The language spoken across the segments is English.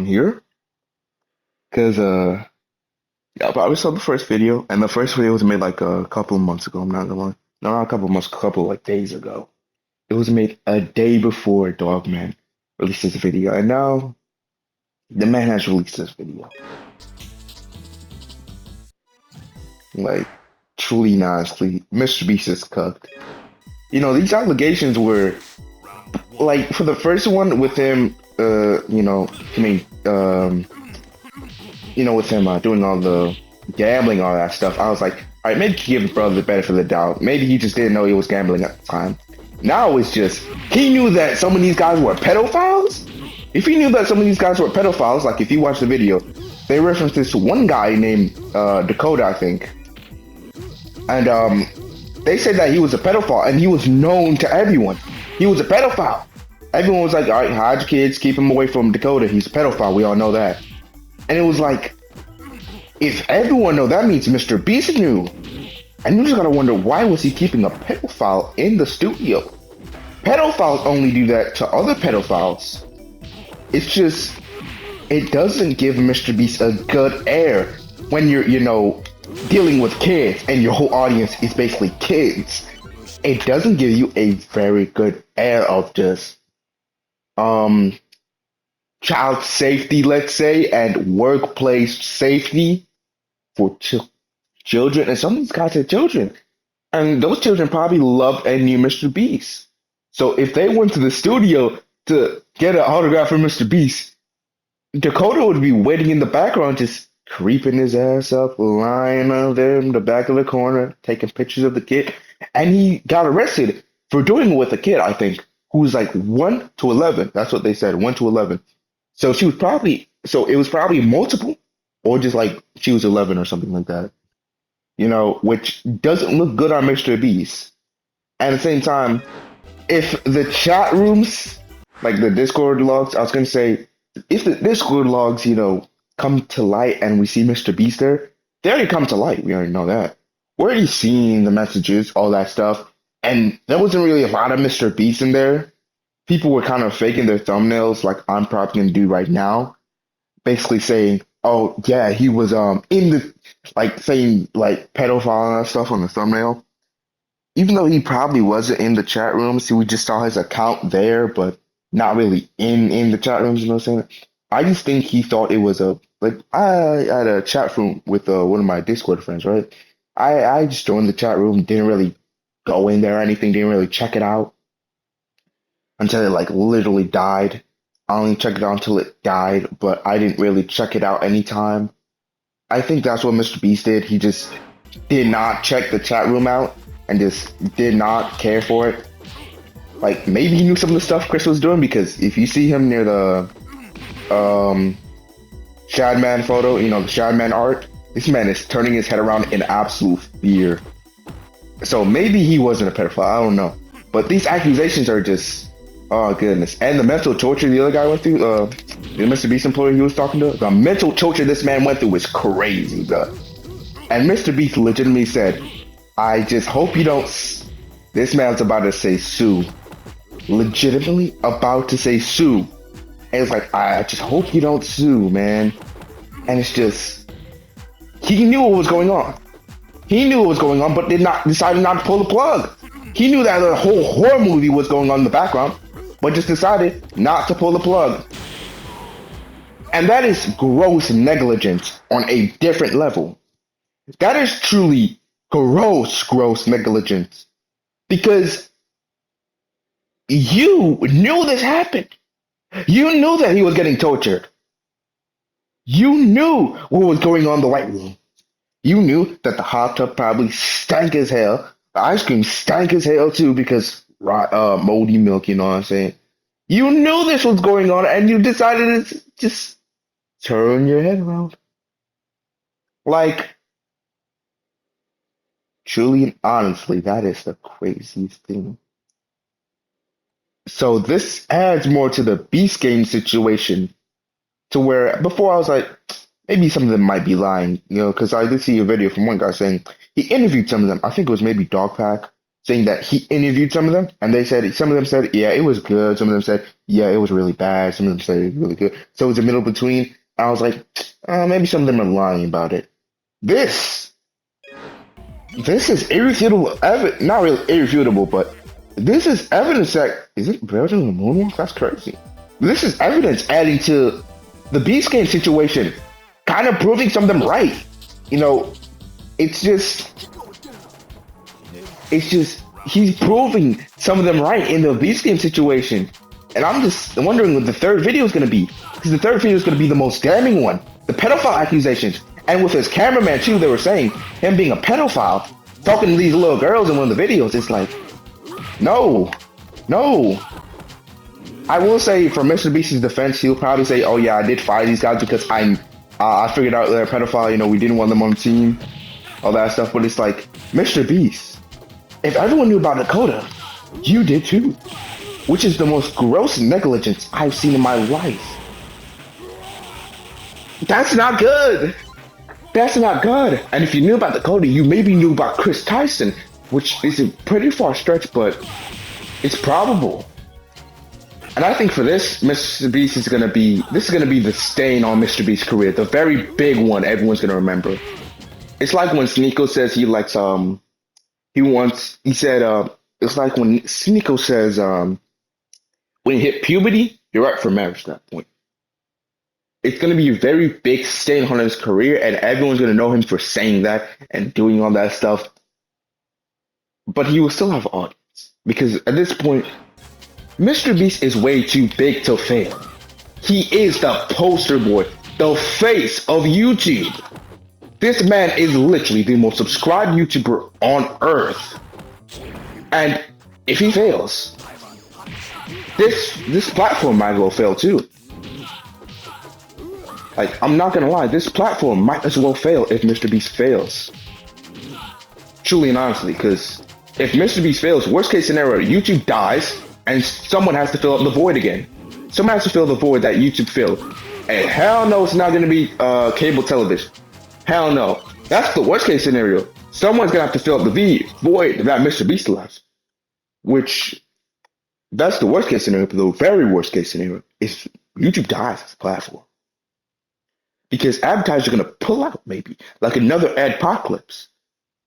here because yeah, but I saw the first video, and the first video was made like a couple of months ago. I'm not gonna lie, no, not a couple of months, a couple like days ago. It was made a day before Dogman released this video, and now the man has released this video. Like, truly and honestly, MrBeast is cooked. These allegations were like for the first one with him, with him doing all the gambling, all that stuff. I was like, all right, maybe give the brother the benefit of the doubt. Maybe he just didn't know he was gambling at the time. Now it's just he knew that some of these guys were pedophiles. If he knew that some of these guys were pedophiles, like if you watch the video, they referenced this one guy named Dakota, I think, and they said that he was a pedophile and he was known to everyone. He was a pedophile. Everyone was like, all right, hide your kids, keep him away from Dakota. He's a pedophile. We all know that. And it was like, if everyone knew, that means MrBeast knew. And you just gotta wonder, why was he keeping a pedophile in the studio? Pedophiles only do that to other pedophiles. It's just, it doesn't give MrBeast a good air when you're, dealing with kids and your whole audience is basically kids. It doesn't give you a very good air of just, child safety, let's say, and workplace safety for children. And some of these guys are children. And those children probably loved and knew MrBeast. So if they went to the studio to get an autograph from MrBeast, Dakota would be waiting in the background, just creeping his ass up, lying out there in the back of the corner, taking pictures of the kid. And he got arrested for doing it with a kid, I think, who was like 1 to 11. That's what they said, 1 to 11. So it was probably multiple, or just like she was 11 or something like that, which doesn't look good on MrBeast. At the same time, if the chat rooms, like the Discord logs, I was going to say, if the Discord logs, come to light and we see MrBeast there, they already come to light. We already know that. We're already seeing the messages, all that stuff. And there wasn't really a lot of MrBeast in there. People were kind of faking their thumbnails, like I'm probably going to do right now. Basically saying, oh, yeah, he was in the, like, saying, like, pedophile and that stuff on the thumbnail. Even though he probably wasn't in the chat rooms, see, we just saw his account there, but not really in the chat rooms, you know what I'm saying? I just think he thought it was I had a chat room with one of my Discord friends, right? I just joined the chat room, didn't really go in there or anything, didn't really check it out until it like literally died. I only checked it out until it died, but I didn't really check it out anytime. I think that's what MrBeast did. He just did not check the chat room out and just did not care for it. Like maybe he knew some of the stuff Chris was doing, because if you see him near the Shadman photo, the Shadman art, this man is turning his head around in absolute fear. So maybe he wasn't a pedophile, I don't know. But these accusations are just, oh goodness. And the mental torture the other guy went through, the MrBeast employee he was talking to, the mental torture this man went through was crazy, bro. And MrBeast legitimately said, I just hope you don't, this man's about to say sue. Legitimately about to say sue. And it's like, I just hope you don't sue, man. And it's just, he knew what was going on. He knew what was going on, but decided not to pull the plug. He knew that the whole horror movie was going on in the background, but just decided not to pull the plug. And that is gross negligence on a different level. That is truly gross negligence. Because you knew this happened. You knew that he was getting tortured. You knew what was going on in the White Room. You knew that the hot tub probably stank as hell. The ice cream stank as hell too, because moldy milk, you know what I'm saying? You knew this was going on and you decided to just turn your head around. Like, truly and honestly, that is the craziest thing. So this adds more to the Beast game situation, to where before I was like, maybe some of them might be lying, because I did see a video from one guy saying he interviewed some of them. I think it was maybe Dogpack, saying that he interviewed some of them, and they said some of them said, yeah, it was good. Some of them said, yeah, it was really bad. Some of them said it was really good. So it was a middle between. I was like, maybe some of them are lying about it. This this is irrefutable evidence. Not really irrefutable, but this is evidence that is it better than the moonwalk? That's crazy. This is evidence adding to the Beast game situation, kind of proving some of them right. You know, it's just he's proving some of them right in the Beast game situation. And I'm just wondering what the third video is going to be. Because the third video is going to be the most damning one. The pedophile accusations. And with his cameraman too, they were saying him being a pedophile, talking to these little girls in one of the videos. It's like, no. I will say, for MrBeast's defense, he'll probably say, oh yeah, I did fire these guys because I figured out they're a pedophile. You know, we didn't want them on the team. All that stuff. But it's like, MrBeast, if everyone knew about Dakota, you did too. Which is the most gross negligence I've seen in my life. That's not good. That's not good. And if you knew about Dakota, you maybe knew about Chris Tyson, which is a pretty far stretch, but it's probable. And I think for this, MrBeast is gonna be the stain on MrBeast's career, the very big one everyone's gonna remember. It's like when Sneeko says it's like when Sneeko says when you hit puberty, you're right for marriage at that point. It's going to be a very big stain on his career, and everyone's going to know him for saying that and doing all that stuff. But he will still have an audience. Because at this point, MrBeast is way too big to fail. He is the poster boy, the face of YouTube. This man is literally the most subscribed YouTuber on earth. And if he fails, this platform might well fail too. Like, I'm not gonna lie, this platform might as well fail if MrBeast fails. Truly and honestly, because if MrBeast fails, worst case scenario, YouTube dies and someone has to fill up the void again. Someone has to fill the void that YouTube filled. And hell no, it's not gonna be cable television. Hell no. That's the worst case scenario. Someone's gonna have to fill up the void that MrBeast left. Which, that's the worst case scenario, but the very worst case scenario is YouTube dies as a platform. Because advertisers are going to pull out, maybe, like another adpocalypse.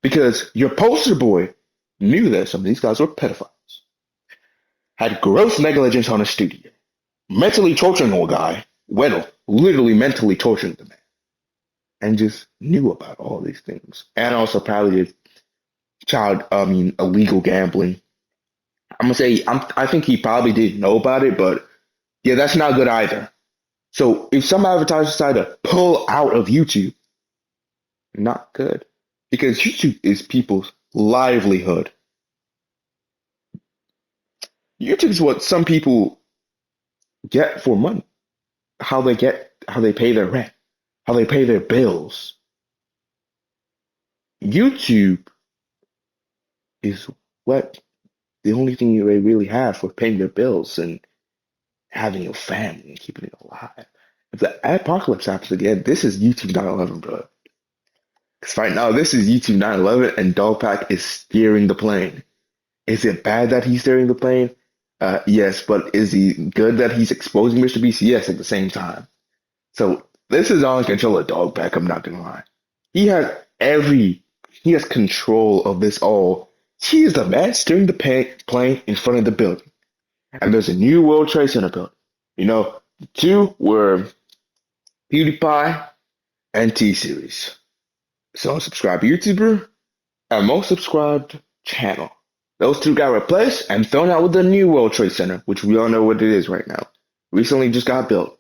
Because your poster boy knew that some of these guys were pedophiles. Had gross negligence on a studio. Mentally torturing a guy. Well, literally mentally torturing the man. And just knew about all these things. And also probably did illegal gambling. I'm going to say, I think he probably didn't know about it, but yeah, that's not good either. So if some advertisers decide to pull out of YouTube, not good. Because YouTube is people's livelihood. YouTube is what some people get for money. How they pay their rent, how they pay their bills. YouTube is what the only thing they really have for paying their bills and having a family and keeping it alive. If the apocalypse happens again, this is YouTube 9/11, bro. Because right now, this is YouTube 9/11, and Dogpack is steering the plane. Is it bad that he's steering the plane? Yes, but is he good that he's exposing MrBeast? Yes, at the same time. So this is all in control of Dogpack, I'm not gonna lie. He has control of this all. He is the man steering the plane in front of the building. And there's a new World Trade Center building. You know, the two were PewDiePie and T-Series. So subscribed YouTuber and most subscribed channel. Those two got replaced and thrown out with the new World Trade Center, which we all know what it is right now. Recently just got built.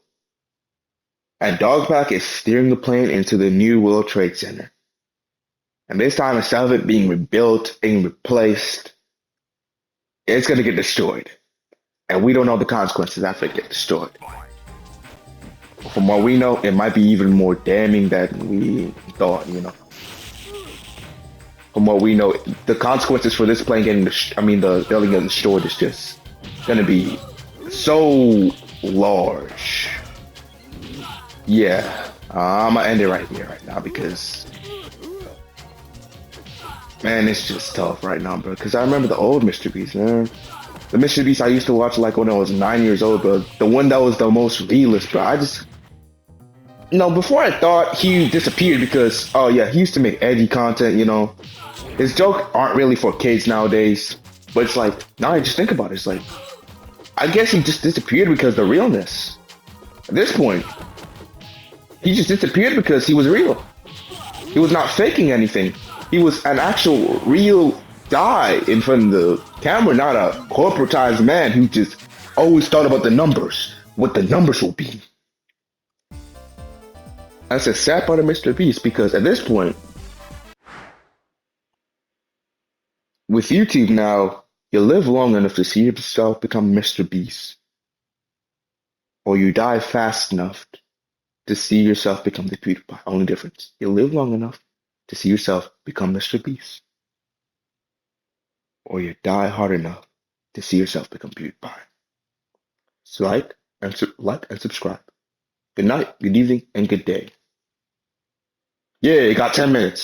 And Dogpack is steering the plane into the new World Trade Center. And this time, instead of it being rebuilt and replaced, it's going to get destroyed. And we don't know the consequences after it gets destroyed. From what we know, it might be even more damning than we thought, you know. From what we know, the consequences for this plane getting, the building getting destroyed is just going to be so large. Yeah, I'm going to end it right here, right now, because Man, it's just tough right now, bro. Because I remember the old Mr. Beast, man. The Mr. Beast I used to watch like when I was 9 years old, bro. The one that was the most realist, bro. I just, before I thought he disappeared because, oh yeah, he used to make edgy content, His jokes aren't really for kids nowadays. But it's like, now I just think about it. It's like, I guess he just disappeared because of the realness. At this point, he just disappeared because he was real. He was not faking anything. He was an actual real guy in front of the camera, not a corporatized man who just always thought about the numbers, what the numbers will be. That's a sad part of Mr. Beast because at this point, with YouTube now, you live long enough to see yourself become Mr. Beast, or you die fast enough to see yourself become the PewDiePie. Only difference, you live long enough to see yourself become Mr. Beast, or you die hard enough to see yourself become PewDiePie. So like and subscribe. Good night, good evening, and good day. Yeah, you got 10 minutes.